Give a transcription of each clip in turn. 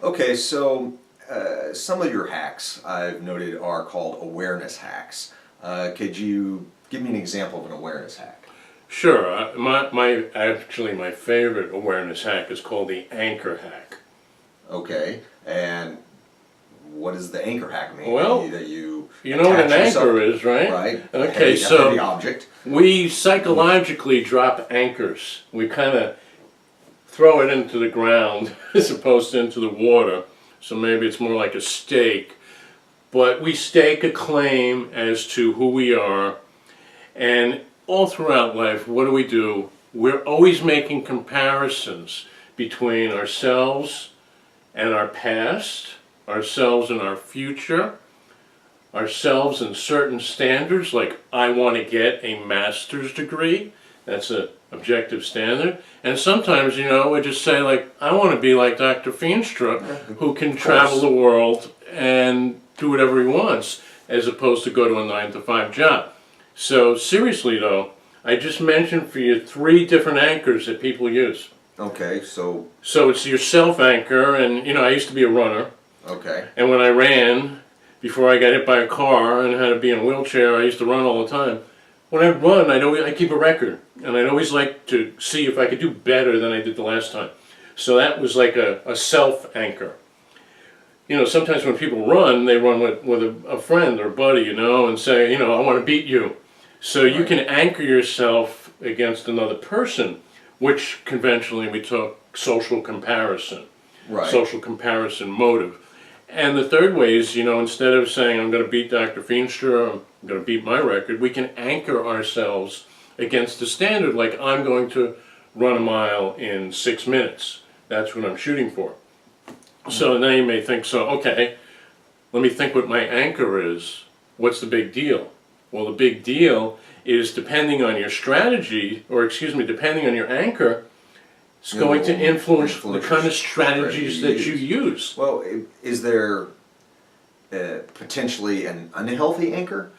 Okay, so some of your hacks I've noted are called awareness hacks. Could you give me an example of an awareness hack? Sure. My favorite awareness hack is called the anchor hack. Okay, and what does the anchor hack mean? Well, That you you know what an attach yourself, anchor is, right? right? Okay, A so heavy object. we psychologically drop anchors. We kind of throw it into the ground as opposed to into the water. So maybe it's more like a stake. But we stake a claim as to who we are. And all throughout life, what do? We're always making comparisons between ourselves and our past, ourselves and our future, ourselves and certain standards, like I want to get a master's degree. That's an objective standard. And sometimes, we just say, like, I want to be like Dr. Feenstra, who can travel the world and do whatever he wants, as opposed to go to a 9-to-5 job. So seriously, though, I just mentioned for you 3 different anchors that people use. Okay, so So it's your self-anchor, and, I used to be a runner. okay, And when I ran, before I got hit by a car and had to be in a wheelchair, I used to run all the time. When I run, I keep a record, and I'd always like to see if I could do better than I did the last time. So that was like a self-anchor. Sometimes when people run, they run with a friend or buddy, and say, I want to beat you. So you can anchor yourself against another person, which conventionally we talk social comparison, right. social comparison motive. And the third way is, instead of saying, I'm going to beat Dr. Feenstra, I'm going to beat my record, we can anchor ourselves against a standard, like I'm going to run a mile in 6 minutes. That's what I'm shooting for. So now you may think, okay, let me think what my anchor is. What's the big deal? Well, the big deal is depending on your strategy, depending on your anchor, it's going to influence the kind of strategies that you use. Well, is there potentially an unhealthy anchor?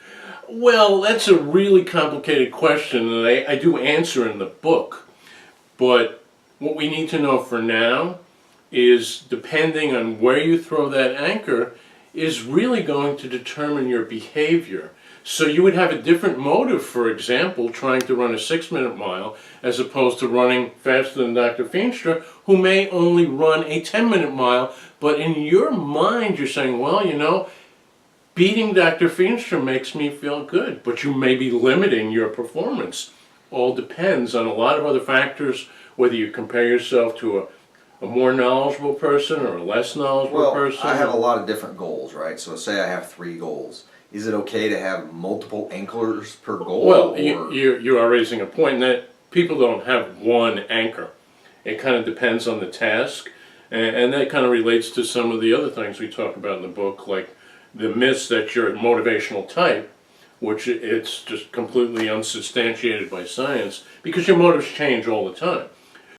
Well, that's a really complicated question, and I do answer in the book. But what we need to know for now is, depending on where you throw that anchor, is really going to determine your behavior. So you would have a different motive, for example, trying to run a 6-minute mile as opposed to running faster than Dr. Feenstra, who may only run a 10-minute mile, but in your mind you're saying, well, beating Dr. Feenstra makes me feel good, but you may be limiting your performance. All depends on a lot of other factors, whether you compare yourself to a more knowledgeable person or a less knowledgeable person. I have a lot of different goals, right? So say I have 3 goals. Is it okay to have multiple anchors per goal? Well, you are raising a point that people don't have one anchor. It kind of depends on the task, and that kind of relates to some of the other things we talk about in the book, like the myths that you're a motivational type, which it's just completely unsubstantiated by science, because your motives change all the time.